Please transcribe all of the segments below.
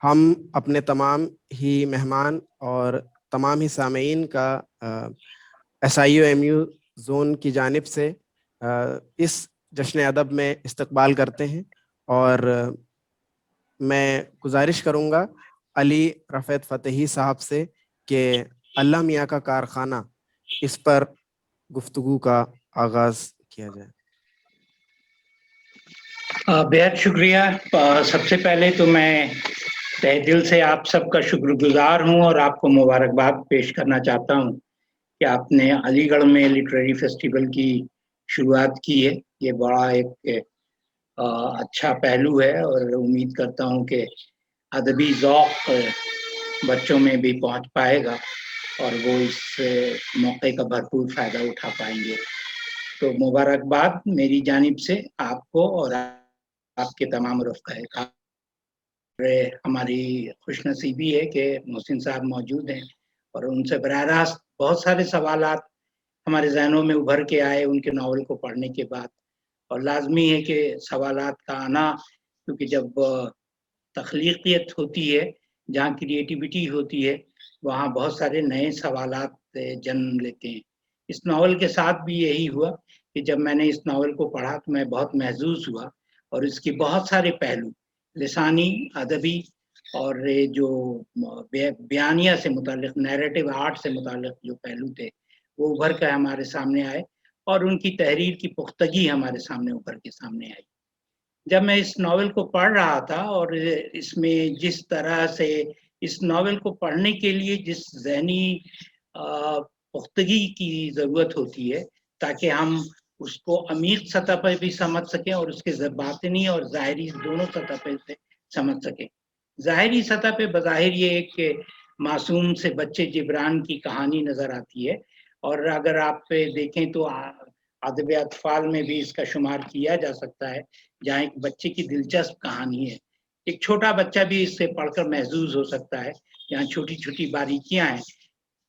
हम अपने तमाम ही मेहमान और तमाम ही सामीन का SIOMU जोन की जानिब से इस जश्न अदब में इस्तकबाल करते हैं। और मैं गुजारिश करूँगा अली रफ़ीत फ़तेही साहब से कि अल्लाह मियाँ का कारखाना इस पर गुफ्तगू का आगाज़ किया जाए। बेहद शुक्रिया। सबसे पहले तो मैं तहे दिल से आप सबका शुक्रगुजार हूँ और आपको मुबारकबाद पेश करना चाहता हूँ कि आपने अलीगढ़ में लिटरेरी फेस्टिवल की शुरुआत की है। ये बड़ा एक अच्छा पहलू है और उम्मीद करता हूँ कि अदबी ज़ौक़ बच्चों में भी पहुँच पाएगा और वो इस मौके का भरपूर फ़ायदा उठा पाएंगे। तो मुबारकबाद मेरी जानिब से आपको और आपके तमाम रफ़क़ाए। हमारी खुशनसीबी है कि मोहसिन साहब मौजूद हैं और उनसे बराह रास्त बहुत सारे सवालात हमारे ज़हनों में उभर के आए उनके नावल को पढ़ने के बाद। और लाज़मी है कि सवालात का आना, क्योंकि जब तख्लीक़ियत होती है, जहाँ क्रिएटिविटी होती है, वहाँ बहुत सारे नए सवालात जन्म लेते हैं। इस नावल के साथ भी यही हुआ कि जब मैंने इस नावल को पढ़ा तो मैं बहुत महज़ूज़ हुआ और इसके बहुत सारे पहलू लिसानी, अदबी और ये जो बयानिया से मुताल्लिक़, नैरेटिव आर्ट से मुताल्लिक़ जो पहलू थे, वो उभर कर हमारे सामने आए और उनकी तहरीर की पुख्तगी हमारे सामने उभर के सामने आई। जब मैं इस नावल को पढ़ रहा था और इसमें जिस तरह से इस नावल को पढ़ने के लिए जिस ज़हनी पुख्तगी की ज़रूरत होती है ताकि हम उसको अमीक़ सतह पर भी समझ सकें और उसके बातिनी और ज़ाहिरी दोनों सतह पे से समझ सकें। ज़ाहिरी सतह पे बज़ाहिर ये एक मासूम से बच्चे जिब्रान की कहानी नज़र आती है और अगर आप देखें तो अदब अतफ़ाल में भी इसका शुमार किया जा सकता है, जहाँ एक बच्चे की दिलचस्प कहानी है। एक छोटा बच्चा भी इससे पढ़कर महज़ूज़ हो सकता है, जहाँ छोटी-छोटी बारीकियाँ हैं।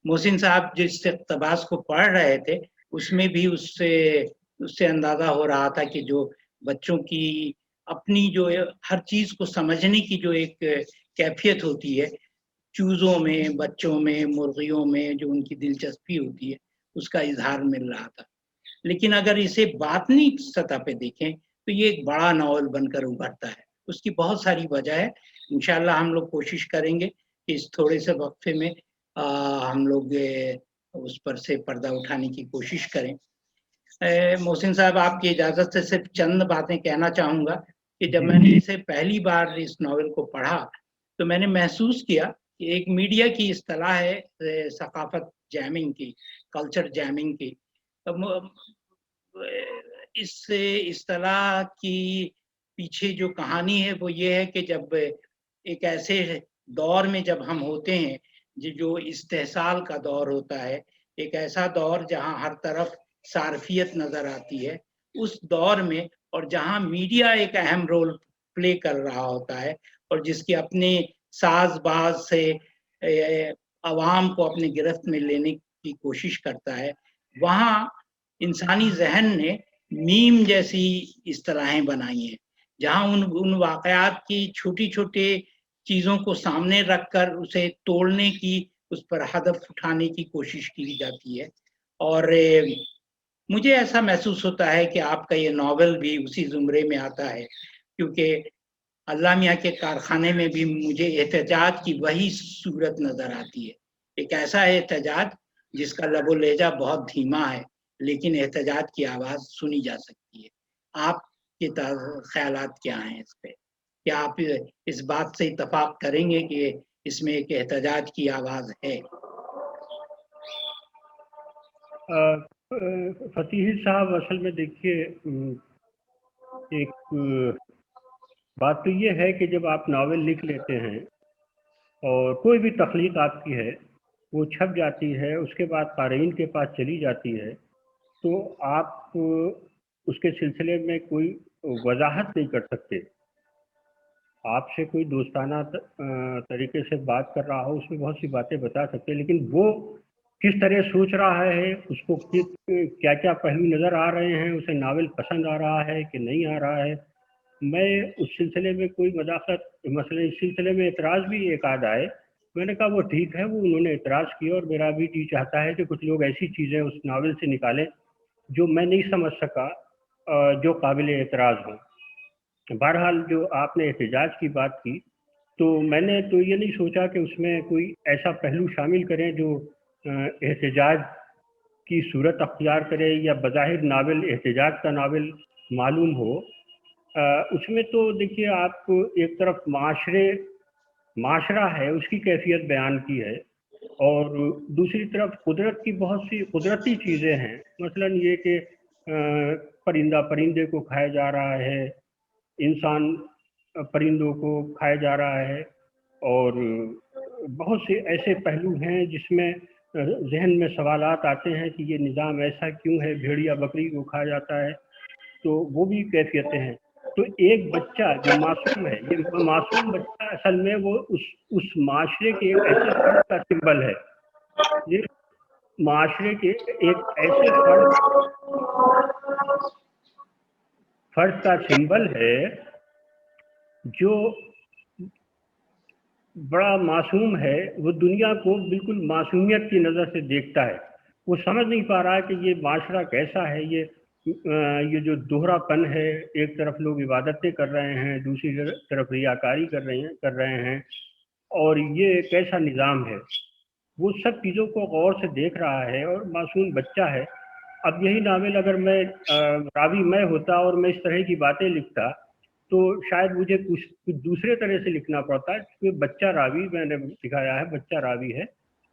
मोहसिन साहब जिस इक़्तिबास को पढ़ रहे थे, उसमें भी उससे अंदाज़ा हो रहा था कि जो बच्चों की अपनी जो हर चीज़ को समझने की जो एक कैफ़ियत होती है, चूज़ों में, बच्चों में, मुर्गियों में जो उनकी दिलचस्पी होती है, उसका इज़हार मिल रहा था। लेकिन अगर इसे बातनी सतह पे देखें, तो ये एक बड़ा नावल बनकर उभरता है। उसकी बहुत सारी वजह है। इंशाअल्लाह हम लोग कोशिश करेंगे कि इस थोड़े से वक़्फ़े में हम लोग उस पर से पर्दा उठाने की कोशिश करें। मोहसिन साहब आपकी इजाज़त से सिर्फ़ चंद बातें कहना चाहूँगा कि जब मैंने इसे पहली बार इस नावल को पढ़ा, तो मैंने महसूस किया कि एक मीडिया की इस्तिलाह है सक़ाफ़त जैमिंग की, कल्चर जैमिंग की। इस इस्तिलाह की पीछे जो कहानी है वो ये है कि जब एक ऐसे दौर में जब हम होते हैं, जो इस्तेहसाल का दौर होता है, एक ऐसा दौर जहाँ हर तरफ सारफियत नज़र आती है, उस दौर में और जहाँ मीडिया एक अहम रोल प्ले कर रहा होता है और जिसके अपने साज़-बाज़ से अवाम को अपनी गिरफ्त में लेने की कोशिश करता है, वहाँ इंसानी ज़हन ने मीम जैसी इस्तिलाहें बनाई हैं, जहाँ उन वाक़यात की छोटी-छोटे चीज़ों को सामने रखकर उसे तोड़ने की, उस पर हदफ उठाने की कोशिश की जाती है। और मुझे ऐसा महसूस होता है कि आपका ये नावल भी उसी ज़ुमरे में आता है, क्योंकि अल्लाह मियाँ के कारखाने में भी मुझे एहतजाज की वही सूरत नज़र आती है। एक ऐसा एहतजाज जिसका लबो-लहज़ा बहुत धीमा है, लेकिन एहतजाज की आवाज़ सुनी जा सकती है। आपके ख़यालात क्या हैं इस पे? क्या आप इस बात से इत्तेफ़ाक करेंगे कि इसमें एक एहतजाज की आवाज़ है? फ़तेही साहब, असल में देखिए, एक बात तो ये है कि जब आप नावल लिख लेते हैं और कोई भी तख्लीक आपकी है, वो छप जाती है, उसके बाद क़ारीन के पास चली जाती है, तो आप उसके सिलसिले में कोई वज़ाहत नहीं कर सकते। आपसे कोई दोस्ताना तरीके से बात कर रहा हो, उसमें बहुत सी बातें बता सकते हैं, लेकिन वो किस तरह सोच रहा है, उसको क्या-क्या पहलू नज़र आ रहे हैं, उसे नावल पसंद आ रहा है कि नहीं आ रहा है, मैं उस सिलसिले में कोई मदाखलत, मसलन इस सिलसिले में एतराज़ भी एक आध आए, मैंने कहा वो ठीक है, वो उन्होंने एतराज़ किया और मेरा भी जी चाहता है कि कुछ लोग ऐसी चीज़ें उस नावल से निकालें जो मैं नहीं समझ सका, जो काबिल एतराज़ हो। बहरहाल जो आपने एहतजाज की बात की, तो मैंने तो ये नहीं सोचा कि उसमें कोई ऐसा पहलू शामिल करें जो एहतजाज की सूरत अख्तियार करे या बज़ाहिर नावल एहतजाज का नावल मालूम हो। उसमें तो देखिए आप एक तरफ माशरा है उसकी कैफियत बयान की है, और दूसरी तरफ कुदरत की बहुत सी कुदरती चीज़ें हैं, मसलन ये कि परिंदा परिंदे को खाया जा रहा है, इंसान परिंदों को खाया जा रहा है, और बहुत से ऐसे पहलू हैं जिसमें जहन में सवालात आते हैं कि ये निज़ाम ऐसा क्यों है, भेड़िया बकरी को खाया जाता है, तो वो भी कैफियतें हैं। तो एक बच्चा जो मासूम है, ये मासूम बच्चा असल में वो उस माशरे के एक ऐसे फर्द का सिंबल है, ये माशरे के एक ऐसे फर्द का सिंबल है जो बड़ा मासूम है। वो दुनिया को बिल्कुल मासूमियत की नज़र से देखता है, वो समझ नहीं पा रहा है कि ये माशरा कैसा है, ये जो दोहरापन है, एक तरफ लोग इबादतें कर रहे हैं, दूसरी तरफ रियाकारी कर रहे हैं, और ये कैसा निज़ाम है, वो सब चीज़ों को गौर से देख रहा है और मासूम बच्चा है। अब यही नावल अगर मैं रावी मैं होता और मैं इस तरह की बातें लिखता तो शायद मुझे कुछ दूसरे तरह से लिखना पड़ता, क्योंकि बच्चा रावी मैंने दिखाया है, बच्चा रावी है,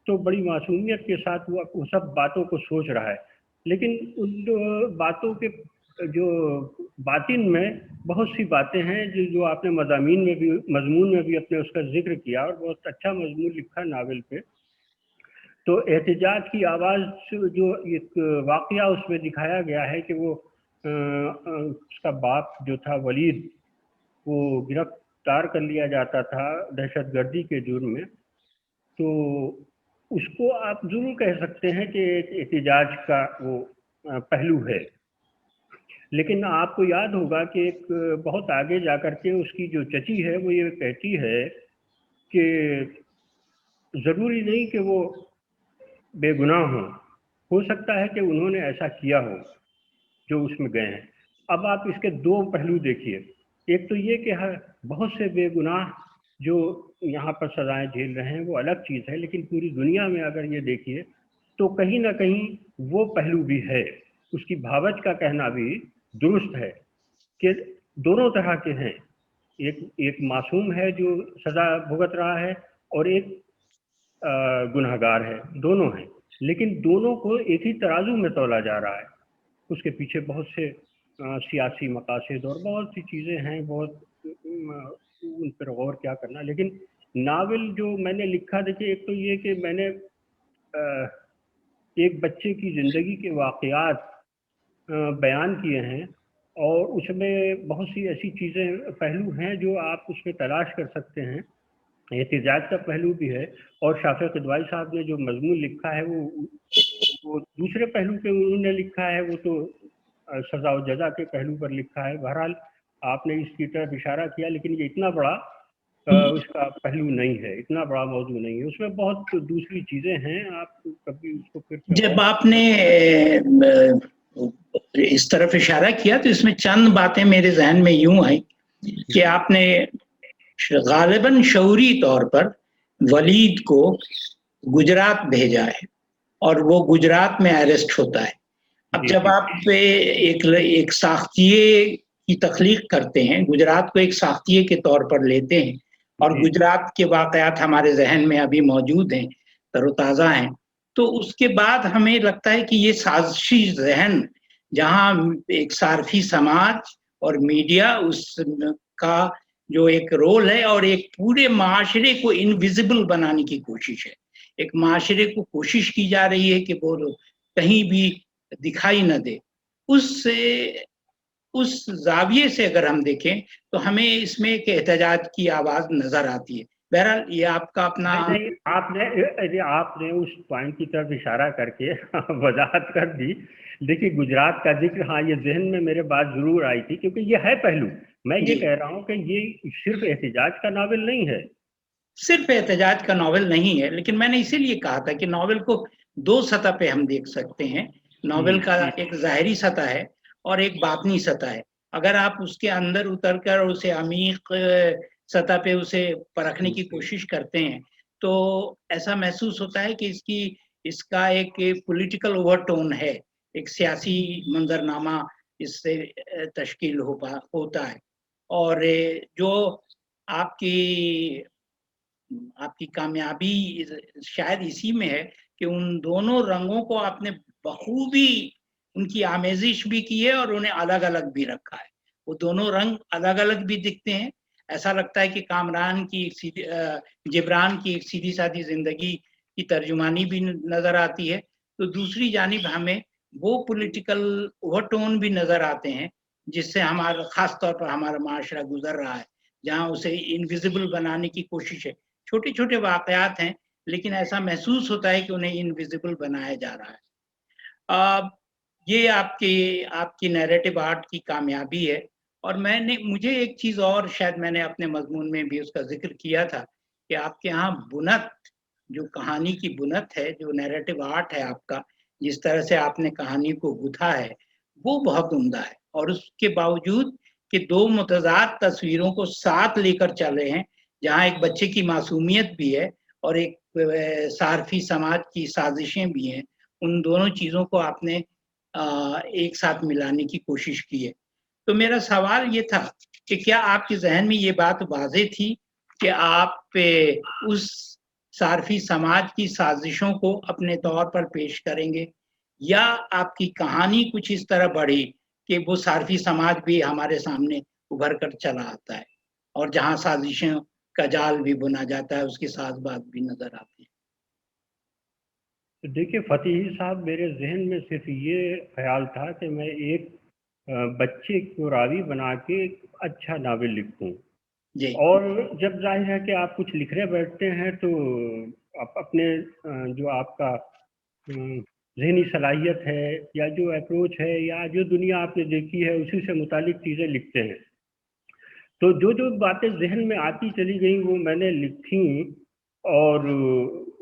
तो बड़ी मासूमियत के साथ वो सब बातों को सोच रहा है, लेकिन उन बातों के जो बातिन में बहुत सी बातें हैं जो आपने मजमून में भी अपने उसका जिक्र किया, और बहुत अच्छा मजमून लिखा नावल पे। तो एहतजाज की आवाज़ जो एक वाक़या उसमें दिखाया गया है कि वो उसका बाप जो था वलीद, वो गिरफ्तार कर लिया जाता था दहशतगर्दी के जुर्म में, तो उसको आप ज़रूर कह सकते हैं कि एक एहतजाज का वो पहलू है। लेकिन आपको याद होगा कि एक बहुत आगे जाकर के उसकी जो चची है वो ये कहती है कि ज़रूरी नहीं कि वो बेगुनाह हो सकता है कि उन्होंने ऐसा किया हो जो उसमें गए हैं। अब आप इसके दो पहलू देखिए, एक तो ये कि बहुत से बेगुनाह जो यहाँ पर सजाएं झेल रहे हैं वो अलग चीज़ है, लेकिन पूरी दुनिया में अगर ये देखिए तो कहीं ना कहीं वो पहलू भी है। उसकी भावच का कहना भी दुरुस्त है कि दोनों तरह के हैं, एक मासूम है जो सजा भुगत रहा है और एक गुनहगार है, दोनों हैं, लेकिन दोनों को एक ही तराजू में तोला जा रहा है। उसके पीछे बहुत से सियासी मकासद और बहुत सी चीज़ें हैं, बहुत उन पर गौर क्या करना। लेकिन नावल जो मैंने लिखा, देखिए एक तो ये कि मैंने एक बच्चे की ज़िंदगी के वाक़यात बयान किए हैं, और उसमें बहुत सी ऐसी चीज़ें पहलू हैं जो आप उसमें तलाश कर सकते हैं। एहतजाज का पहलू भी है, और शाफिक किदवाई साहब ने जो मजमून लिखा है वो दूसरे पहलू पे उन्होंने लिखा है, वो तो सजा और जजा के पहलू पर लिखा है। बहरहाल आपने इसकी तरफ इशारा किया, लेकिन ये इतना बड़ा उसका पहलू नहीं है, इतना बड़ा मौजू नहीं है, उसमें बहुत दूसरी चीज़ें हैं। आप कभी उसको फिर जब आपने इस तरफ इशारा किया तो इसमें चंद बातें मेरे जहन में यूं आई कि आपने गालिबन शऊरी तौर पर वलीद को गुजरात भेजा है और वो गुजरात में अरेस्ट होता है। अब जब आप एक साख्तिये की तख्लीक करते हैं, गुजरात को एक साख्तिये के तौर पर लेते हैं, और गुजरात के वाक़यात हमारे जहन में अभी मौजूद हैं, तरोताज़ा हैं, तो उसके बाद हमें लगता है कि ये साजिशी जहन, जहाँ एक सारफी समाज और मीडिया उसका जो एक रोल है और एक पूरे माशरे को इनविजिबल बनाने की कोशिश है, एक माशरे को कोशिश की जा रही है कि वो कहीं भी दिखाई न दे, उस जाविये से अगर हम देखें तो हमें इसमें एक एहतजाज की आवाज़ नज़र आती है। बहरहाल ये आपका अपना आपने उस पॉइंट की तरफ इशारा करके वजाहत कर दी। देखिए गुजरात का जिक्र, हाँ, ये जहन में मेरे बात जरूर आई थी, क्योंकि ये है पहलू, मैं ये जी। कह रहा हूँ कि ये सिर्फ एहतिजाज का नावल नहीं है। सिर्फ एहतजाज का नॉवेल नहीं है, लेकिन मैंने इसीलिए कहा था कि नॉवेल को दो सतह पे हम देख सकते हैं। नॉवेल का एक ज़ाहिरी सतह है और एक बातनी सतह है। अगर आप उसके अंदर उतर कर उसे अमीक सतह पे उसे परखने की कोशिश करते हैं, तो ऐसा महसूस होता है कि इसका एक पॉलिटिकल ओवरटोन है, एक सियासी मंज़रनामा इससे तश्कील होता है। और जो आपकी आपकी कामयाबी शायद इसी में है कि उन दोनों रंगों को आपने बखूबी उनकी आमेज़िश भी की है और उन्हें अलग-अलग भी रखा है। वो दोनों रंग अलग-अलग भी दिखते हैं। ऐसा लगता है कि जिब्रान की एक सीधी-सादी ज़िंदगी की तर्जुमानी भी नज़र आती है। तो दूसरी जानिब हमें वो पॉलिटिकल ओवरटोन भी नज़र आते हैं, जिससे हमारा ख़ास तौर पर हमारा माशरा गुज़र रहा है, जहाँ उसे इनविज़िबल बनाने की कोशिश है। छोटे-छोटे वाक़यात हैं, लेकिन ऐसा महसूस होता है कि उन्हें इनविज़िबल बनाया जा रहा है। ये आपकी आपकी नैरेटिव आर्ट की कामयाबी है और मुझे एक चीज़ और शायद मैंने अपने मज़मून में भी उसका ज़िक्र किया था कि आपके यहाँ बुनत, जो कहानी की बुनत है, जो नैरेटिव आर्ट है आपका, जिस तरह से आपने कहानी को गुथा है, वो बहुत उम्दा है और उसके बावजूद कि 2 मुतज़ाद तस्वीरों को साथ लेकर चल रहे हैं, जहाँ एक बच्चे की मासूमियत भी है और एक सारफी समाज की साज़िशें भी हैं, उन दोनों चीज़ों को आपने एक साथ मिलाने की कोशिश की है। तो मेरा सवाल ये था कि क्या आपके ज़हन में ये बात वाज़ेह थी कि आप उस सारफी समाज की साज़िशों को अपने तौर पर पेश करेंगे या आपकी कहानी कुछ इस तरह बढ़ी कि वो सारफी समाज भी हमारे सामने उभर कर चला आता है और जहाँ साज़िशों का जाल भी बुना जाता है, उसकी साज़बाज़ भी नज़र आती है? तो देखिए फ़तेही साहब, मेरे ज़हन में सिर्फ़ ये ख़्याल था कि मैं एक बच्चे को रावी बना के एक अच्छा नावल लिखूँ। जी, और जब ज़ाहिर है कि आप कुछ लिखने बैठते हैं तो आप अपने जो आपका ज़हनी सलाहियत है या जो अप्रोच है या जो दुनिया आपने देखी है उसी से मुतालिक चीज़ें लिखते हैं। तो जो बातें ज़हन में आती चली गई वो मैंने लिखी और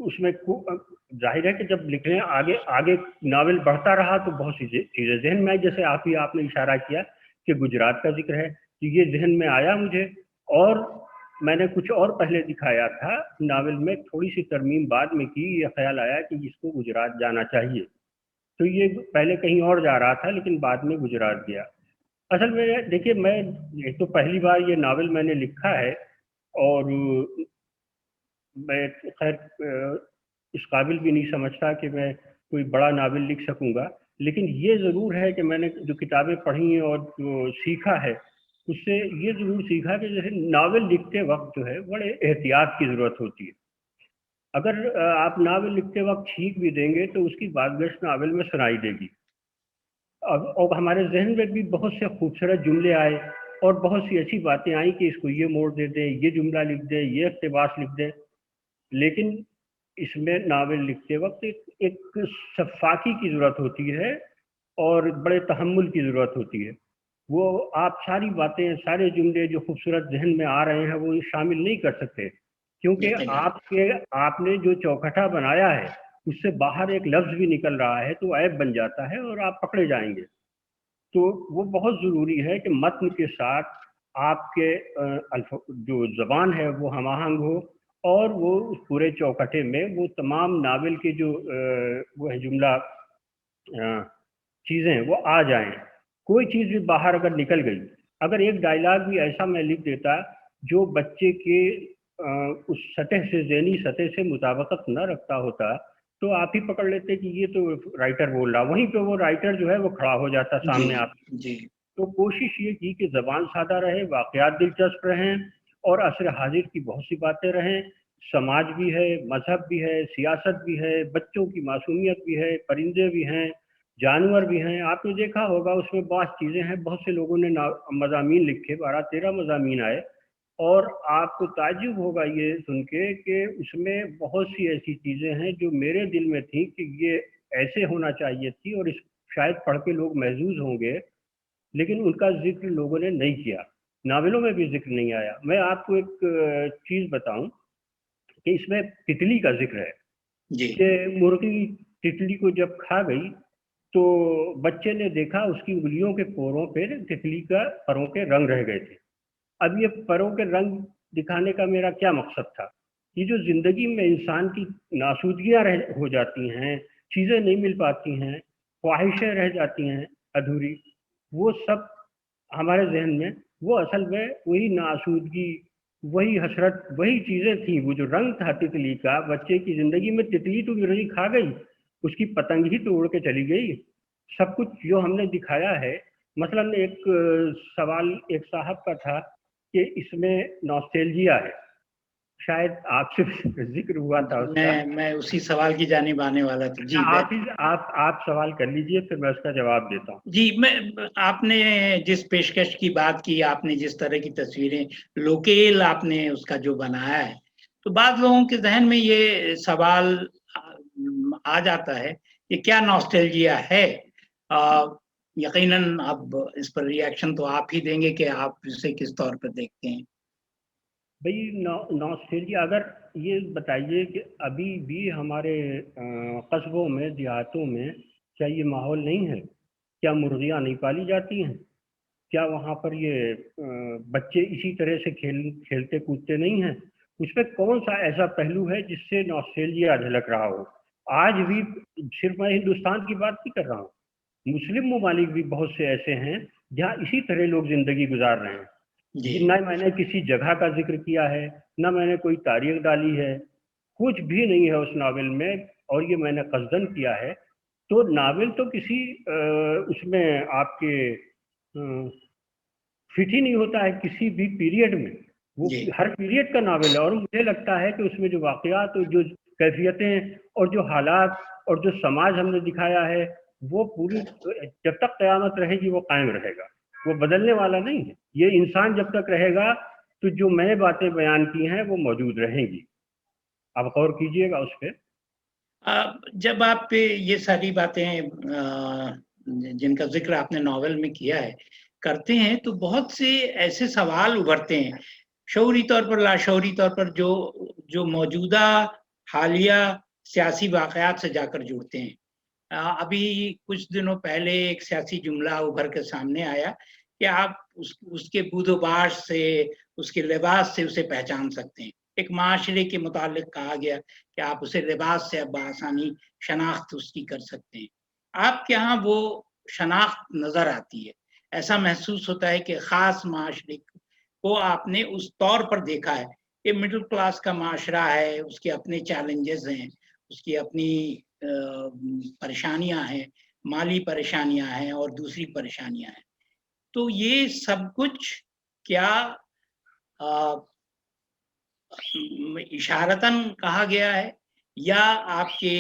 उसमें ज़ाहिर है कि जब लिखने आगे आगे नावल बढ़ता रहा तो बहुत सी चीज़ें ज़हन में आई, जैसे आपने इशारा किया कि गुजरात का ज़िक्र है, तो ये ज़हन में आया मुझे। और मैंने कुछ और पहले दिखाया था नावल में, थोड़ी सी तरमीम बाद में की, ये ख्याल आया कि इसको गुजरात जाना चाहिए, तो ये पहले कहीं और जा रहा था लेकिन बाद में गुजरात गया। असल में देखिए, मैं एक तो पहली बार ये नावल मैंने लिखा है और मैं खैर इस काबिल भी नहीं समझता कि मैं कोई बड़ा नावल लिख सकूंगा, लेकिन ये ज़रूर है कि मैंने जो किताबें पढ़ी हैं और जो सीखा है उससे ये ज़रूर सीखा कि जैसे नावल लिखते वक्त जो है बड़े एहतियात की ज़रूरत होती है। अगर आप नावल लिखते वक्त छींक भी देंगे तो उसकी बादगश नावल में सुनाई देगी। अब हमारे जहन में भी बहुत से खूबसूरत जुमले आए और बहुत सी अच्छी बातें आई कि इसको ये मोड़ दे दें, ये जुमला लिख दें, ये इक़्तिबास लिख दें, लेकिन इसमें नावल लिखते वक्त एक शफ़ाफ़ी की ज़रूरत होती है और बड़े तहम्मुल की ज़रूरत होती है। वो आप सारी बातें, सारे जुमले जो खूबसूरत ज़हन में आ रहे हैं वो शामिल नहीं कर सकते, क्योंकि यकीनन। आपने जो चौखटा बनाया है उससे बाहर एक लफ्ज़ भी निकल रहा है तो ऐब बन जाता है और आप पकड़े जाएंगे। तो वो बहुत ज़रूरी है कि मतन के साथ आपके जो ज़बान है वो हम-आहंग हो और वो उस पूरे चौखटे में वो तमाम नावल के जो वो है जुमला चीज़ें वो आ जाएँ। कोई चीज़ भी बाहर अगर निकल गई, अगर एक डायलॉग भी ऐसा मैं लिख देता जो बच्चे के उस सतह से, ज़हनी सतह से मुताबिकत न रखता होता, तो आप ही पकड़ लेते कि ये तो राइटर बोल रहा, वहीं पे वो राइटर जो है वो खड़ा हो जाता जी, सामने आप। जी। तो कोशिश ये की कि ज़बान सादा रहे, वाक़यात दिलचस्प रहें और असर हाज़िर की बहुत सी बातें रहें। समाज भी है, मज़हब भी है, सियासत भी है, बच्चों की मासूमियत भी है, परिंदे भी हैं, जानवर भी हैं। आपने देखा होगा उसमें बहुत चीज़ें हैं, बहुत से लोगों ने मज़ामीन लिखे, 12-13 मज़ामीन आए और आपको ताज्जुब होगा ये सुन के कि उसमें बहुत सी ऐसी चीज़ें हैं जो मेरे दिल में थी कि ये ऐसे होना चाहिए थी और इस शायद पढ़ के लोग महज़ूज़ होंगे, लेकिन उनका ज़िक्र लोगों ने नहीं किया। नावलों में भी जिक्र नहीं आया। मैं आपको एक चीज बताऊं कि इसमें तितली का जिक्र है जी कि मुर्गी तितली को जब खा गई तो बच्चे ने देखा उसकी उंगलियों के पोरों पे तितली का परों के रंग रह गए थे। अब ये परों के रंग दिखाने का मेरा क्या मकसद था? ये जो जिंदगी में इंसान की नासूदगियां हो जाती हैं, चीजें नहीं मिल पाती हैं, ख्वाहिशें रह जाती हैं अधूरी, वो सब हमारे जहन में, वो असल में वही नासूदगी, वही हसरत, वही चीजें थी। वो जो रंग था तितली का बच्चे की जिंदगी में, तितली तो मुर्गी खा गई, उसकी पतंग ही तो उड़ के चली गई। सब कुछ जो हमने दिखाया है, मसलन एक सवाल एक साहब का था कि इसमें नॉस्टैल्जिया है, शायद आपसे जिक्र हुआ था उसका। मैं उसी सवाल की जानिब आने वाला था। जी आप सवाल कर लीजिए, फिर मैं उसका जवाब देता हूँ। जी, मैं आपने जिस पेशकश की बात की, आपने जिस तरह की तस्वीरें लोकेल आपने उसका जो बनाया है, तो बाद लोगों के जहन में ये सवाल आ जाता है कि क्या नॉस्टैल्जिया है। यकीनन अब इस पर रिएक्शन तो आप ही देंगे कि आप इसे किस तौर पर देखते हैं। भाई नॉस्टैल्जिया, अगर ये बताइए कि अभी भी हमारे कस्बों में, देहातों में क्या ये माहौल नहीं है? क्या मुर्गियाँ नहीं पाली जाती हैं? क्या वहाँ पर ये बच्चे इसी तरह से खेलते कूदते नहीं हैं? उसमें कौन सा ऐसा पहलू है जिससे नॉस्टैल्जिया झलक रहा हो? आज भी, सिर्फ मैं हिंदुस्तान की बात नहीं कर रहा हूँ, मुस्लिम ममालिक भी बहुत से ऐसे हैं जहाँ इसी तरह लोग जिंदगी गुजार रहे हैं। ना मैंने किसी जगह का जिक्र किया है, ना मैंने कोई तारीख डाली है, कुछ भी नहीं है उस नावल में, और ये मैंने कस्दन किया है। तो नावल तो किसी उसमें आपके फिट ही नहीं होता है किसी भी पीरियड में। वो हर पीरियड का नावल है, और मुझे लगता है कि उसमें जो वाकयात और जो कैफियतें और जो हालात और जो समाज हमने दिखाया है, वो पूरी, जब तक क़यामत रहेगी वो कायम रहेगा, वो बदलने वाला नहीं है। ये इंसान जब तक रहेगा तो जो मैंने बातें बयान की हैं वो मौजूद रहेंगी। आप गौर कीजिएगा उस पर। जब आप ये सारी बातें जिनका जिक्र आपने नॉवेल में किया है करते हैं, तो बहुत से ऐसे सवाल उभरते हैं शऊरी तौर पर, लाशऊरी तौर पर, जो जो मौजूदा हालिया सियासी वाकयात से जाकर जुड़ते हैं। अभी कुछ दिनों पहले एक सियासी जुमला उभर के सामने आया कि आप उसके बूदोबाश से, उसके लिबास से उसे पहचान सकते हैं। एक माशरे के मुतालिक कहा गया कि आप उसे लिबास से अब आसानी शनाख्त उसकी कर सकते हैं। आपके यहाँ वो शनाख्त नजर आती है, ऐसा महसूस होता है कि खास माशरे को आपने उस तौर पर देखा है। ये मिडिल क्लास का माशरा है, उसके अपने चैलेंजेस हैं, उसकी अपनी परेशानियां हैं, माली परेशानियां हैं और दूसरी परेशानियां हैं। तो ये सब कुछ क्या इशारतन कहा गया है या आपके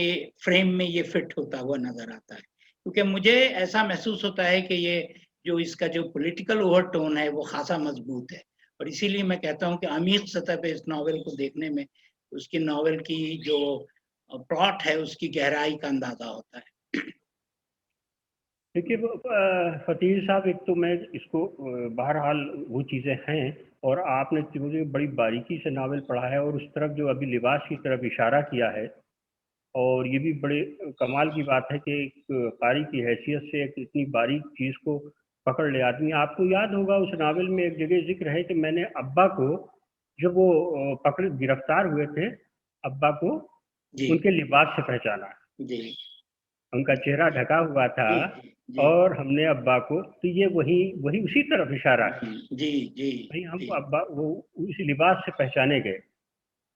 फ्रेम में ये फिट होता हुआ नजर आता है? क्योंकि मुझे ऐसा महसूस होता है कि ये जो इसका जो पॉलिटिकल ओवरटोन है वो खासा मजबूत है, और इसीलिए मैं कहता हूँ कि अमीर सतह पे इस नावल को देखने में उसकी नावल की जो प्लॉट है उसकी गहराई का अंदाजा होता है। देखिए फतीह साहब, एक तो मैं इसको बहरहाल वो चीज़ें हैं, और आपने मुझे बड़ी बारीकी से नावल पढ़ा है, और उस तरफ जो अभी लिबास की तरफ इशारा किया है, और ये भी बड़े कमाल की बात है कि एक कारी की हैसियत से एक इतनी बारीक चीज़ को पकड़ ले आदमी। आपको याद होगा उस नावल में एक जगह जिक्र है कि मैंने अब्बा को, जब वो गिरफ्तार हुए थे, अब्बा को उनके लिबास से पहचाना। जी। उनका चेहरा ढका हुआ था, और हमने अब्बा को, तो ये वही उसी तरफ इशारा है। भाई हम अब्बा वो उस लिबास से पहचाने गए।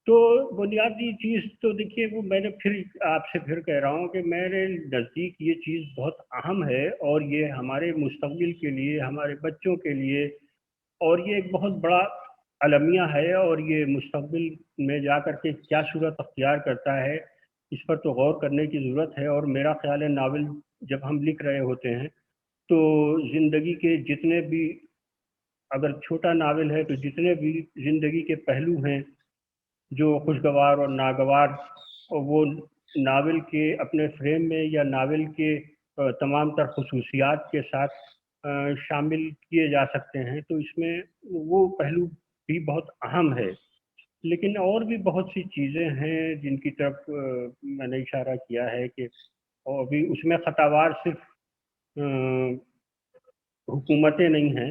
तो बुनियादी चीज़ तो देखिए, वो मैंने फिर आपसे फिर कह रहा हूँ कि मेरे नज़दीक ये चीज़ बहुत अहम है, और ये हमारे मुस्तक़बिल के लिए, हमारे बच्चों के लिए, और ये एक बहुत बड़ा अलमिया है, और ये मुस्तक़बिल में जा कर के क्या सूरत अख्तियार करता है, इस पर तो गौर करने की ज़रूरत है। और मेरा ख्याल है नावल जब हम लिख रहे होते हैं तो ज़िंदगी के जितने भी, अगर छोटा नावल है तो जितने भी ज़िंदगी के पहलू हैं जो खुशगवार और नागवार, और वो नावल के अपने फ्रेम में या नावल के तमाम तर खुसूसियात के साथ शामिल किए जा सकते हैं, तो इसमें वो पहलू भी बहुत अहम है। लेकिन और भी बहुत सी चीज़ें हैं जिनकी तरफ मैंने इशारा किया है कि और भी उसमें खतावार सिर्फ हुकूमतें नहीं हैं,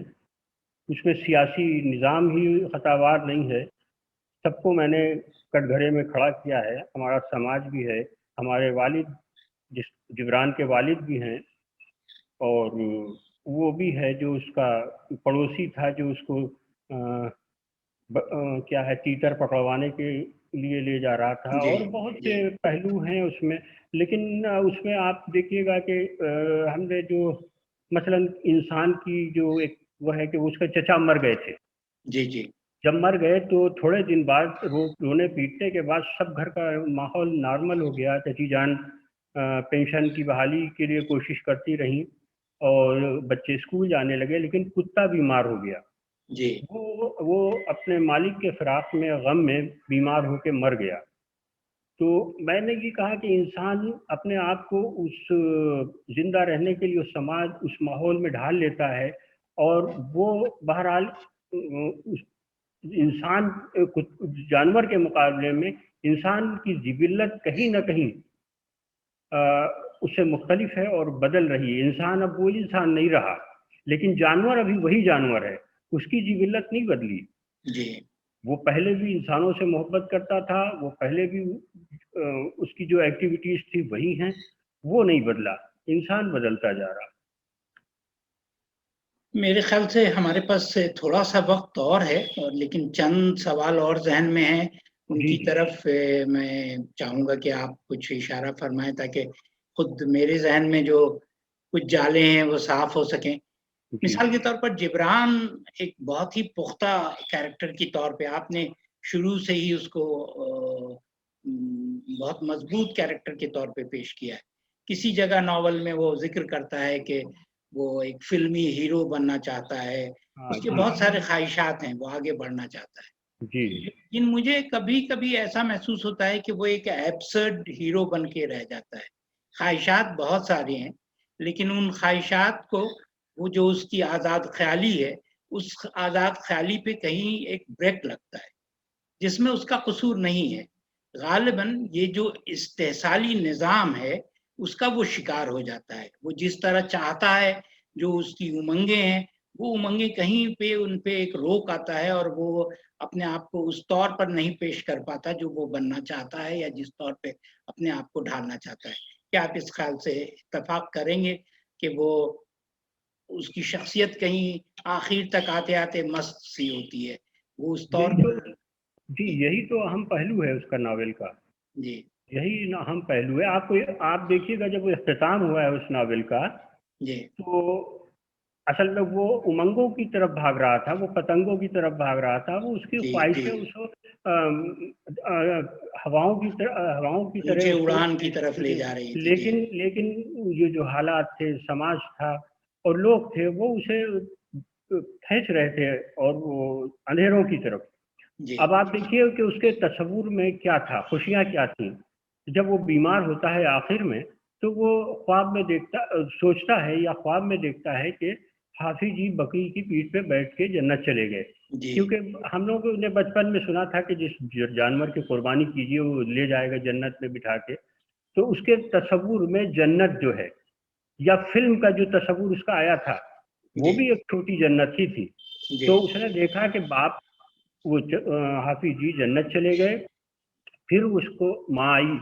उसमें सियासी निज़ाम ही खतावार नहीं है। सबको मैंने कटघरे में खड़ा किया है। हमारा समाज भी है, हमारे वालिद जिब्रान के वालिद भी हैं, और वो भी है जो उसका पड़ोसी था, जो उसको क्या है, तीतर पकड़वाने के लिए ले जा रहा था। जी, और बहुत जी, से पहलू हैं उसमें। लेकिन उसमें आप देखिएगा कि हमने जो मसलन इंसान की जो एक वो है कि उसके चचा मर गए थे। जी, जी, जब मर गए तो थोड़े दिन बाद रोने पीटने के बाद सब घर का माहौल नॉर्मल हो गया। चची जान पेंशन की बहाली के लिए कोशिश करती रही और बच्चे स्कूल जाने लगे, लेकिन कुत्ता बीमार हो गया। जी, वो अपने मालिक के फिराक में, गम में बीमार होकर मर गया। तो मैंने ये कहा कि इंसान अपने आप को उस जिंदा रहने के लिए उस समाज, उस माहौल में ढाल लेता है, और वो बहरहाल उस इंसान जानवर के मुकाबले में इंसान की जिबिल्लत कहीं ना कहीं उससे मुख्तलिफ है और बदल रही है। इंसान अब वो इंसान नहीं रहा, लेकिन जानवर अभी वही जानवर है, उसकी जिबिल्लत नहीं बदली। जी। वो पहले भी इंसानों से मोहब्बत करता था, वो पहले भी उसकी जो एक्टिविटीज थी वही हैं, वो नहीं बदला। इंसान बदलता जा रहा। मेरे ख्याल से हमारे पास थोड़ा सा वक्त और है, और लेकिन चंद सवाल और जहन में हैं, जी उनकी जी तरफ मैं चाहूंगा कि आप कुछ इशारा फरमाएं, ताकि खुद मेरे जहन में जो कुछ जाले हैं वो साफ हो सकें। जी मिसाल के तौर पर जिब्रान एक बहुत ही पुख्ता कैरेक्टर की तौर पे आपने शुरू से ही उसको बहुत मजबूत कैरेक्टर के तौर पे पेश किया है। किसी जगह नॉवल में वो जिक्र करता है कि वो एक फिल्मी हीरो बनना चाहता है, हाँ उसके जी बहुत सारे ख्वाहिशात हैं, वो आगे बढ़ना चाहता है। जी लेकिन मुझे कभी-कभी ऐसा महसूस होता है कि वो एक एब्सर्ड हीरो बन के रह जाता है। ख्वाहिशात बहुत सारी हैं, लेकिन उन ख्वाहिशात को, वो जो उसकी आज़ाद ख़्याली है, उस आज़ाद ख़्याली पे कहीं एक ब्रेक लगता है, जिसमें उसका कसूर नहीं है। ग़ालिबन ये जो इस्तेहसाली निज़ाम है, उसका वो शिकार हो जाता है। वो जिस तरह चाहता है, जो उसकी उमंगें हैं, वो उमंगें कहीं पे उन पे एक रोक आता है, और वो अपने आप को उस तौर पर नहीं पेश कर पाता जो वो बनना चाहता है, या जिस तौर पे अपने आप को ढालना चाहता है। क्या आप इस ख़्याल से इत्तेफ़ाक करेंगे कि वो उसकी शख्सियत कहीं आखिर तक आते-आते मस्त सी होती है? वो उस तौर यही तो पर। जी जी, यही तो अहम पहलू है उसका, नावल का। जी, यही ना अहम पहलू है। आप देखिएगा, जब वो इख्तिताम हुआ है उस नावल का, जी, तो असल में वो उमंगों की तरफ भाग रहा था, वो पतंगों की तरफ भाग रहा था। वो उसकी जी, जी। ख्वाहिशें उसको हवाओं की तरह ऊँचे उसको उड़ान की तरफ ले जा रही थी। जी, लेकिन लेकिन ये जो हालात थे, समाज था और लोग थे, वो उसे खींच रहे थे, और वो अंधेरों की तरफ। जी, अब आप देखिए कि उसके तस्वुर में क्या था, खुशियाँ क्या थी। जब वो बीमार होता है आखिर में, तो वो ख्वाब में सोचता है या ख्वाब में देखता है कि हाफिज जी बकरी की पीठ पे बैठ के जन्नत चले गए। जी, क्योंकि हम लोगों ने बचपन में सुना था कि जिस जानवर की कुर्बानी कीजिए वो ले जाएगा जन्नत में बिठा के। तो उसके तस्वुर में जन्नत जो है, या फिल्म का जो तस्वुर उसका आया था, वो जी, भी एक छोटी जन्नत ही थी। जी, तो उसने देखा कि बाप, हाफिज जी जन्नत चले गए। फिर उसको माँ आई।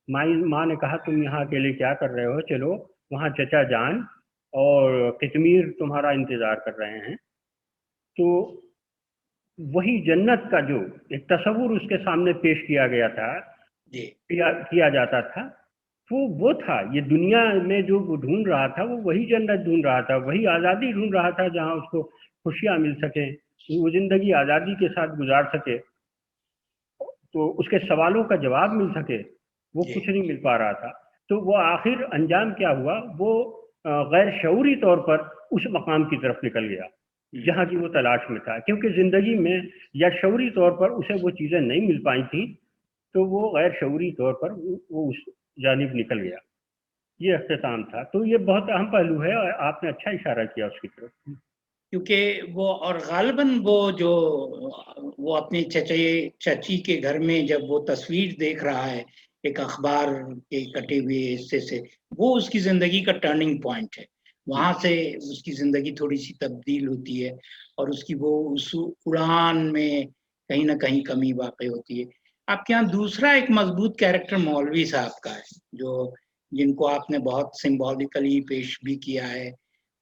माँ ने कहा, तुम यहाँ अकेले क्या कर रहे हो, चलो वहाँ चचा जान और कितमीर तुम्हारा इंतजार कर रहे हैं। तो वही जन्नत का जो एक तस्वुर उसके सामने पेश किया गया था, जी, किया जाता था, वो था। ये दुनिया में जो वो ढूंढ रहा था, वो वही जन्नत ढूंढ रहा था, वही आज़ादी ढूंढ रहा था, जहाँ उसको खुशियाँ मिल सके, वो ज़िंदगी आज़ादी के साथ गुजार सके, तो उसके सवालों का जवाब मिल सके। वो जी, कुछ नहीं मिल पा रहा था। तो वो आखिर अंजाम क्या हुआ, वो गैर शऊरी तौर पर उस मकाम की तरफ निकल गया हुँ, जहाँ की वो तलाश में था। क्योंकि ज़िंदगी में या शऊरी तौर पर उसे वो चीज़ें नहीं मिल पाई थी, तो वो गैर शऊरी तौर पर वो उस जानिब निकल गया। ये अख्तिताम था। तो ये बहुत अहम पहलू है और आपने अच्छा इशारा किया उसकी तरफ। क्योंकि वो और गालिबन वो अपनी चची के घर में जब वो तस्वीर देख रहा है एक अखबार के कटे हुए हिस्से से, वो उसकी जिंदगी का टर्निंग पॉइंट है। वहां से उसकी जिंदगी थोड़ी सी तब्दील होती है और उसकी वो उस उड़ान में कहीं ना कहीं कमी वाकई होती है। आपके यहाँ दूसरा एक मजबूत कैरेक्टर मौलवी साहब का है, जो जिनको आपने बहुत सिंबॉलिकली पेश भी किया है।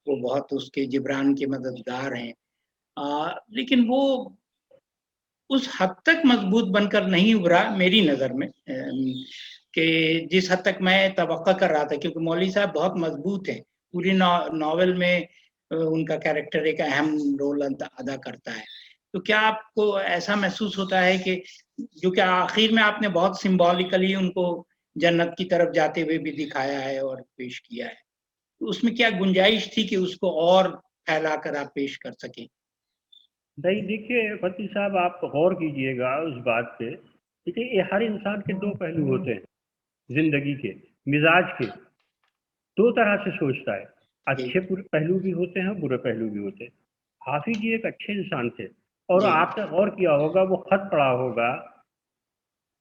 वो बहुत उसके जिब्रान के मददगार हैं, लेकिन वो उस हद तक मजबूत बनकर नहीं उभरा मेरी नज़र में, कि जिस हद तक मैं तवक्का कर रहा था, क्योंकि मौलवी साहब बहुत मजबूत हैं। पूरी नॉवेल में उनका कैरेक्टर एक अहम रोल अदा करता है। तो क्या आपको ऐसा महसूस होता है कि जो कि आखिर में आपने बहुत सिंबॉलिकली उनको जन्नत की तरफ जाते हुए भी दिखाया है और पेश किया है, तो उसमें क्या गुंजाइश थी कि उसको और फैलाकर आप पेश कर सकें? नहीं, देखिए फतेह साहब, आप गौर कीजिएगा उस बात पे। देखिए, ये हर इंसान के दो पहलू होते हैं जिंदगी के, मिजाज के। दो तरह से सोचता है, अच्छे पहलू भी होते हैं, बुरे पहलू भी होते हैं। हाफिज जी एक अच्छे इंसान थे, और जी आपने गौर किया होगा, वो खत पढ़ा होगा,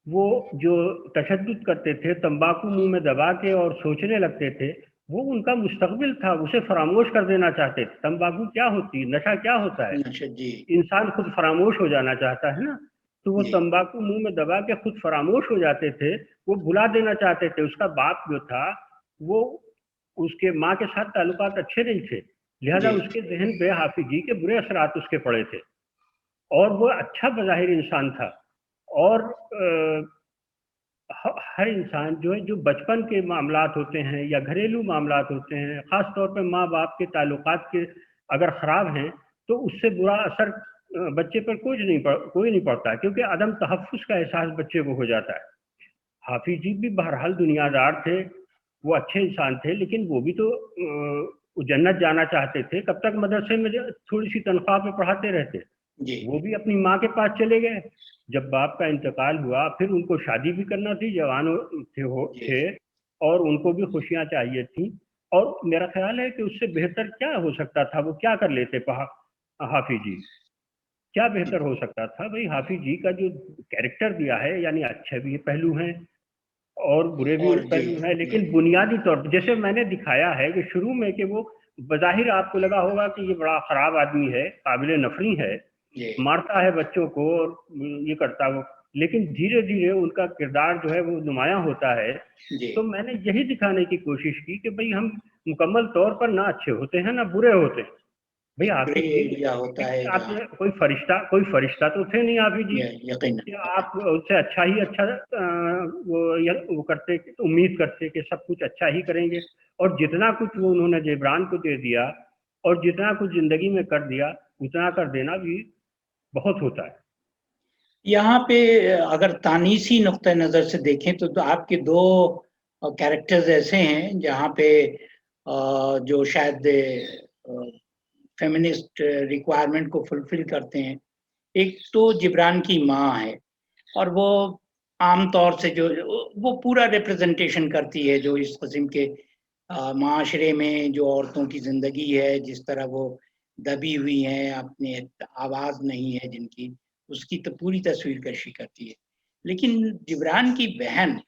वो जो तशद्दुद करते थे, तंबाकू मुंह में दबा के और सोचने लगते थे, वो उनका मुस्तकबिल था, उसे फरामोश कर देना चाहते थे। तंबाकू क्या होती है, नशा क्या होता है, अच्छा जी इंसान खुद फरामोश हो जाना चाहता है ना। तो वो जी तंबाकू मुंह में दबा के खुद फरामोश हो जाते थे, वो भुला देना चाहते थे। उसका बाप जो था, वो उसके माँ के साथ ताल्लुकात अच्छे नहीं थे, लिहाजा जी उसके जहन पे हाफिज जी के बुरे असरात उसके पड़े थे। और वो अच्छा बज़ाहिर इंसान था। और हर इंसान जो है, जो बचपन के मामलात होते हैं या घरेलू मामलात होते हैं, ख़ास तौर पे माँ बाप के ताल्लुकात के अगर ख़राब हैं, तो उससे बुरा असर बच्चे पर कोई नहीं पड़ता, क्योंकि अदम तहफ़्फ़ुज़ का एहसास बच्चे को हो जाता है। हाफिज जी भी बहरहाल दुनियादार थे, वो अच्छे इंसान थे, लेकिन वो भी तो वो जन्नत जाना चाहते थे। कब तक मदरसे में थोड़ी सी तनख्वाह पे पढ़ाते रहते। जी वो भी अपनी माँ के पास चले गए। जब बाप का इंतकाल हुआ, फिर उनको शादी भी करना थी, जवान जी थे, और उनको भी खुशियां चाहिए थी। और मेरा ख्याल है कि उससे बेहतर क्या हो सकता था, वो क्या कर लेते हाफिज जी, क्या बेहतर हो सकता था। भाई, हाफिज जी का जो कैरेक्टर दिया है, यानी अच्छे भी पहलू हैं और बुरे भी और जी पहलू हैं, जी लेकिन बुनियादी तौर पर जैसे मैंने दिखाया है कि शुरू में कि वो बज़ाहिर आपको लगा होगा कि ये बड़ा खराब आदमी है, काबिल नफरी है, जी मारता है बच्चों को और ये करता वो, लेकिन धीरे धीरे उनका किरदार जो है वो नुमायां होता है। जी तो मैंने यही दिखाने की कोशिश की कि भाई, हम मुकम्मल तौर पर ना अच्छे होते हैं ना बुरे होते हैं। भाई, एक ग्रे हाफिज जी एरिया होता है जहाँ आप कोई फरिश्ता तो थे नहीं हाफिज जी यकीन कि आप उससे अच्छा ही अच्छा वो करते, उम्मीद करते कि सब कुछ अच्छा ही करेंगे। और जितना कुछ वो उन्होंने जिब्रान को दे दिया और जितना कुछ जिंदगी में कर दिया, उतना कर देना भी बहुत होता है। यहाँ पे अगर तानीसी नुक्ते नज़र से देखें तो आपके दो कैरेक्टर्स ऐसे हैं जहाँ पे जो शायद फेमिनिस्ट रिक्वायरमेंट को फुलफिल करते हैं। एक तो जिब्रान की माँ है, और वो आम तौर से जो वो पूरा रिप्रेजेंटेशन करती है जो इस किस्म के माशरे में जो औरतों की ज़िंदगी है, जिस तरह वो दबी हुई हैं, अपने आवाज़ नहीं है जिनकी, उसकी तो पूरी तस्वीर कशी करती है। लेकिन जिब्रान की बहन,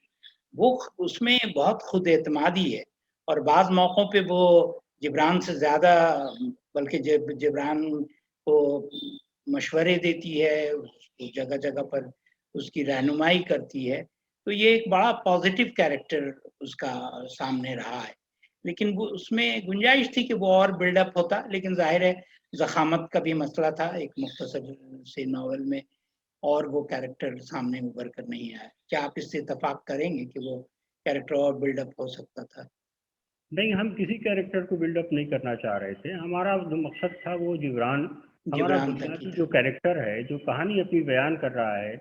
वो उसमें बहुत खुद एतमादी है, और बाज़ मौक़ों पे वो जिब्रान से ज़्यादा, बल्कि जिब्रान को मशवरे देती है, उसको जगह-जगह पर उसकी रहनुमाई करती है। तो ये एक बड़ा पॉज़िटिव कैरेक्टर उसका सामने रहा है। लेकिन वो उसमें गुंजाइश थी कि वो और बिल्डअप होता, लेकिन ज़ाहिर है ज़ख़ामत का भी मसला था एक मुख़्तसर से नॉवेल में, और वो कैरेक्टर सामने उभर कर नहीं आया। क्या आप इससे इत्तेफ़ाक करेंगे कि वो कैरेक्टर और बिल्डअप हो सकता था? नहीं, हम किसी कैरेक्टर को बिल्डअप नहीं करना चाह रहे थे। हमारा जो मकसद था वो जिब्रान, हमारा जिब्रान तक की बुनियादी था। जो कैरेक्टर है, जो कहानी अपनी बयान कर रहा है,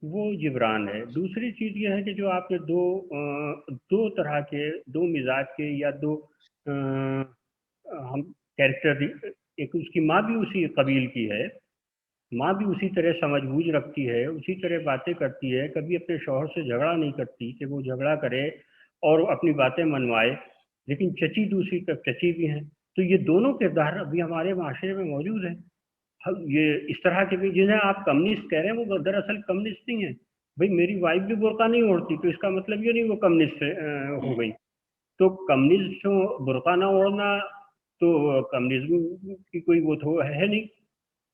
वो जिब्रान है। दूसरी चीज़ ये है कि जो आपने दो तरह के, दो मिजाज के या दो हम कैरेक्टर, एक उसकी माँ भी उसी कबील की है, माँ भी उसी तरह समझबूझ रखती है, उसी तरह बातें करती है, कभी अपने शौहर से झगड़ा नहीं करती कि वो झगड़ा करे और अपनी बातें मनवाए, लेकिन चची दूसरी तरफ चची भी हैं। तो ये दोनों किरदार अभी हमारे माशरे में मौजूद हैं। ये इस तरह के भी, जिन्हें आप कम्युनिस्ट कह रहे हैं, वो दरअसल कम्युनिस्ट नहीं है। भाई मेरी वाइफ भी बुर्का नहीं ओढ़ती तो इसका मतलब ये नहीं वो कम्युनिस्ट हो गई। तो कम्युनिस्ट बुर्का ना ओढ़ना तो कम्युनिज्म की कोई वो तो है नहीं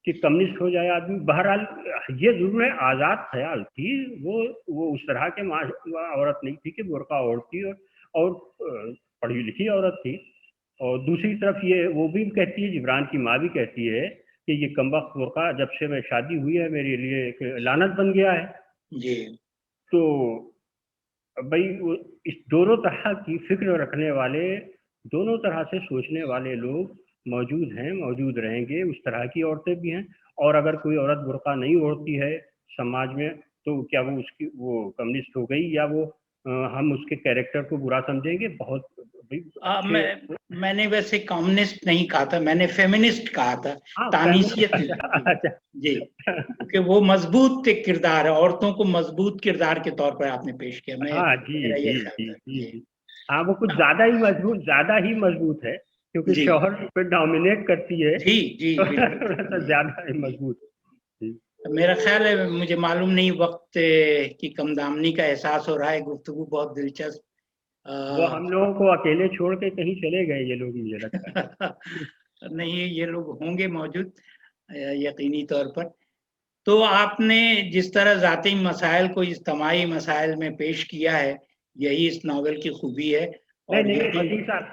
कि कम्युनिस्ट हो जाए आदमी। बहरहाल ये जरूर है, आज़ाद ख्याल थी वो उस तरह के औरत नहीं थी कि बुर्का ओढ़ती और पढ़ी लिखी औरत थी। और दूसरी तरफ ये वो भी कहती है, जिब्रान की माँ भी कहती है कि ये कमबख्त बुर्का जब से मैं शादी हुई है मेरे लिए एक लानत बन गया है जी। तो भाई इस दोनों तरह की फिक्र रखने वाले, दोनों तरह से सोचने वाले लोग मौजूद हैं, मौजूद रहेंगे। उस तरह की औरतें भी हैं। और अगर कोई औरत बुर्का नहीं ओढ़ती है समाज में तो क्या वो उसकी वो कम्युनिस्ट हो गई या वो हम उसके कैरेक्टर को बुरा समझेंगे? बहुत मैंने वैसे कम्युनिस्ट नहीं कहा था, मैंने फेमिनिस्ट कहा था। तानीसियत जी, क्योंकि वो मजबूत एक किरदार है, औरतों को मजबूत किरदार के तौर पर आपने पेश किया। मैं हाँ जी। हाँ वो कुछ ज्यादा ही मजबूत है क्योंकि शौहर पे डोमिनेट करती है। जी ज्यादा ही मजबूत। मेरा ख्याल है, मुझे मालूम नहीं, वक्त की कमदामनी का एहसास हो रहा है। गुफ्तगू बहुत दिलचस्प। वो हम लोगों को अकेले छोड़ के कहीं चले गए ये लोग, मुझे लगता है। नहीं, ये लोग होंगे मौजूद यकीनी तौर पर। तो आपने जिस तरह ज़ाती मसाइल को इज्तिमाई मसाइल में पेश किया है, यही इस नावल की खूबी है। और नहीं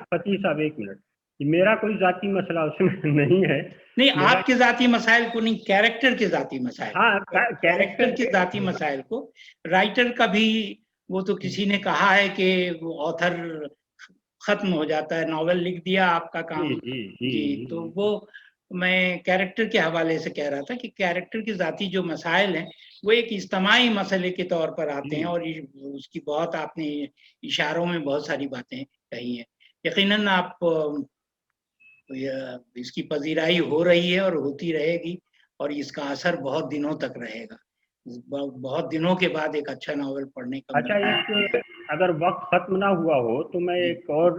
फतीह साहब एक मिनट, मेरा कोई जाती मसला उसमें नहीं है। नहीं, आपके जाती मसाइल को नहीं, कैरेक्टर के जाती मसाइल। हाँ, कैरेक्टर के जाती मसाइल को। राइटर का भी वो तो किसी ने कहा है कि वो ऑथर खत्म हो जाता है, नॉवेल लिख दिया आपका काम। जी, तो वो मैं कैरेक्टर के हवाले से कह रहा था कि कैरेक्टर के जाती जो मसाइल हैं वो एक इज्तिमाई मसले के तौर पर आते हैं। और उसकी बहुत आपने इशारों में बहुत सारी बातें कही हैं। यकीनन आप इसकी पजीराई हो रही है और होती रहेगी, और इसका असर बहुत दिनों तक रहेगा। बहुत दिनों के बाद एक अच्छा नावल पढ़ने का। अच्छा, एक अगर वक्त खत्म ना हुआ हो तो मैं एक और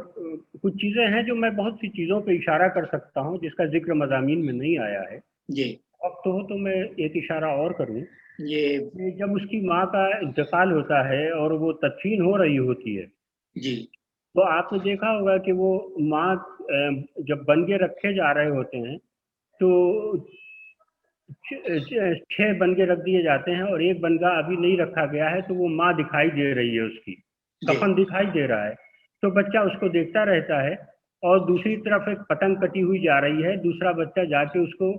कुछ चीजें हैं जो मैं बहुत सी चीजों पे इशारा कर सकता हूँ जिसका जिक्र मज़ामीन में नहीं आया है। जी, वक्त हो तो मैं एक इशारा और करूँ। ये जब उसकी माँ का इंतकाल होता है और वो तदफीन हो रही होती है जी, तो आपने देखा होगा कि वो माँ जब बनगे रखे जा रहे होते हैं तो 6 बनगे रख दिए जाते हैं और एक बनगा अभी नहीं रखा गया है, तो वो माँ दिखाई दे रही है, उसकी कफन दिखाई दे रहा है। तो बच्चा उसको देखता रहता है और दूसरी तरफ एक पतंग कटी हुई जा रही है। दूसरा बच्चा जाके उसको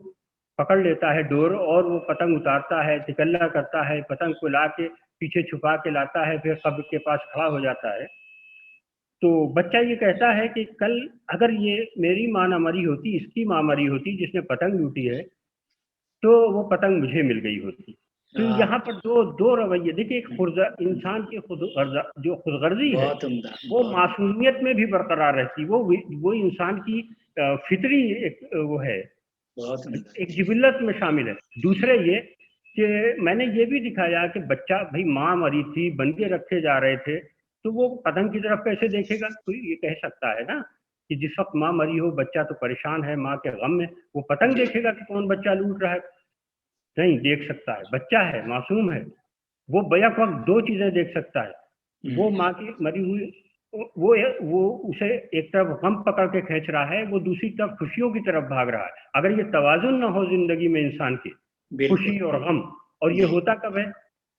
पकड़ लेता है डोर और वो पतंग उतारता है, तिकल्ला करता है, पतंग को ला के पीछे छुपा के लाता है, फिर कब्र के पास खड़ा हो जाता है। तो बच्चा ये कहता है कि कल अगर ये मेरी माँ ना मरी होती, इसकी माँ मरी होती जिसने पतंग लूटी है, तो वो पतंग मुझे मिल गई होती। तो यहाँ पर दो रवैये देखिए, एक इंसान की जो खुदगर्जी है वो मासूमियत में भी बरकरार रहती, वो इंसान की फितरी एक वो है, एक जिबिल्लत में शामिल है। दूसरे ये कि मैंने ये भी दिखाया कि बच्चा, भाई माँ मरी थी, बनके रखे जा रहे थे, तो वो पतंग की तरफ कैसे देखेगा? कोई ये कह सकता है ना कि जिस वक्त माँ मरी हो, बच्चा तो परेशान है माँ के गम में, वो पतंग देखेगा कि कौन बच्चा लूट रहा है? नहीं देख सकता है, बच्चा है, मासूम है, वो बैक वक्त दो चीजें देख सकता है। वो माँ की मरी हुई, वो उसे एक तरफ गम पकड़ के खींच रहा है, वो दूसरी तरफ खुशियों की तरफ भाग रहा है। अगर ये तवाजुन ना हो जिंदगी में इंसान की, खुशी और गम, और ये होता कब है?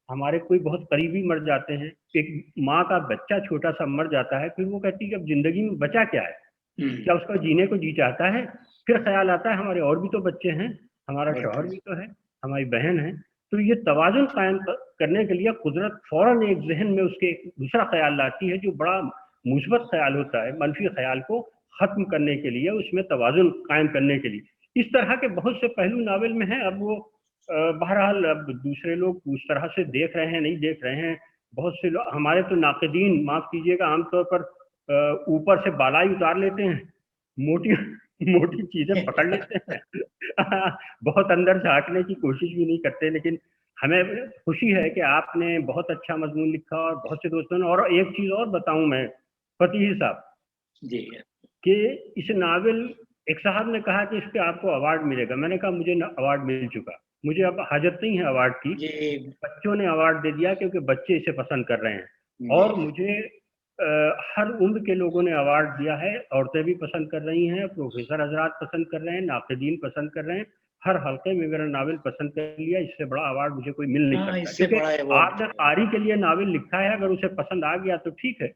हमारे कोई बहुत करीबी मर जाते हैं, एक माँ का बच्चा छोटा सा मर जाता है, फिर वो कहती है कि अब जिंदगी में बचा क्या है, क्या उसका जीने को जी चाहता है? फिर ख्याल आता है हमारे और भी तो बच्चे हैं, हमारा शौहर भी तो है, हमारी बहन है। तो ये तवाजुन कायम करने के लिए कुदरत फौरन एक जहन में उसके दूसरा ख्याल लाती है जो बड़ा मुस्बत ख्याल होता है। मनफी ख्याल को खत्म करने के लिए, उसमें तवाजुन कायम करने के लिए इस तरह के बहुत से पहलू नावल में हैं। अब वो बहरहाल अब दूसरे लोग उस तरह से देख रहे हैं, नहीं देख रहे हैं। बहुत से लोग, हमारे तो नाक़िदीन, माफ कीजिएगा, आमतौर पर ऊपर से बालाई उतार लेते हैं, मोटी मोटी चीजें पकड़ लेते हैं बहुत अंदर झांकने की कोशिश भी नहीं करते। लेकिन हमें खुशी है कि आपने बहुत अच्छा मजमून लिखा और बहुत से दोस्तों ने। और एक चीज और बताऊं मैं फतेही साहब जी कि इस नावल, एक साहब ने कहा कि इस पे आपको अवार्ड मिलेगा। मैंने कहा मुझे अवार्ड मिल चुका, मुझे अब हाजत नहीं है अवार्ड की। जी बच्चों ने अवार्ड दे दिया क्योंकि बच्चे इसे पसंद कर रहे हैं। और मुझे हर उम्र के लोगों ने अवार्ड दिया है। औरतें भी पसंद कर रही हैं, प्रोफेसर हजरात पसंद कर रहे हैं, नाक़िदीन पसंद कर रहे हैं। हर हल्के में मेरा नावल पसंद कर लिया। इससे बड़ा अवार्ड मुझे कोई मिल नहीं सकता, इससे बड़ा क्योंकि अवार्ड आपने कारी के लिए नावल लिखा है, अगर उसे पसंद आ गया तो ठीक है।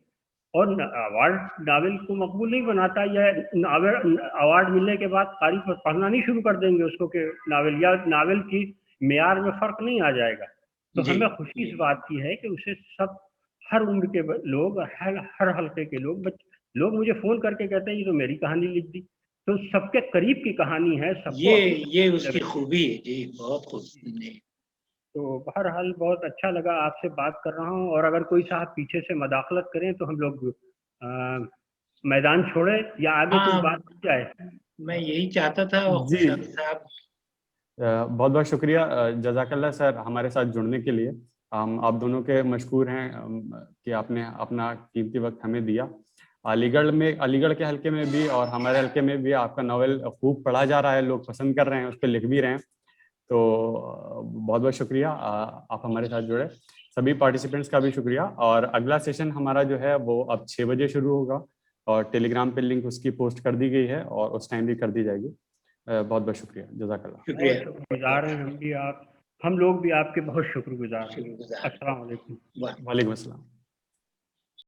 और अवार्ड नावल को मकबूल नहीं बनाता। या नावल अवार्ड मिलने के बाद कारी पढ़ना नहीं शुरू कर देंगे उसको कि नावल, या नावल की मेयार में फर्क नहीं आ जाएगा। तो हमें खुशी इस बात की है कि उसे सब, हर उम्र के लोग, हर हल्के के लोग मुझे फोन करके कहते हैं ये तो मेरी कहानी लिख दी। तो सबके करीब की कहानी है, सबको ये उसकी खूबी है जी, बहुत खूबी। तो बहरहाल बहुत अच्छा लगा आपसे बात कर रहा हूँ। और अगर कोई साहब पीछे से मदाखलत करें तो हम लोग मैदान छोड़े या आगे कोई बात की जाए। मैं यही चाहता था जी, साहब। बहुत बहुत शुक्रिया जज़ाकल्लाह सर हमारे साथ जुड़ने के लिए। हम आप दोनों के मशकूर हैं कि आपने अपना कीमती वक्त हमें दिया। अलीगढ़ के हल्के में भी और हमारे हल्के में भी आपका नावल खूब पढ़ा जा रहा है, लोग पसंद कर रहे हैं, उस पर लिख भी रहे हैं। तो बहुत बहुत शुक्रिया आप हमारे साथ जुड़े। सभी पार्टिसिपेंट्स का भी शुक्रिया। और अगला सेशन हमारा जो है वो अब 6 बजे शुरू होगा और टेलीग्राम पे लिंक उसकी पोस्ट कर दी गई है और उस टाइम भी कर दी जाएगी। बहुत बहुत शुक्रिया, जज़ाकल्लाह। शुक्रगुजार हैं हम लोग भी आपके बहुत शुक्रगुजार हैं। अस्सलाम वालेकुम। वालेकुम अस्सलाम।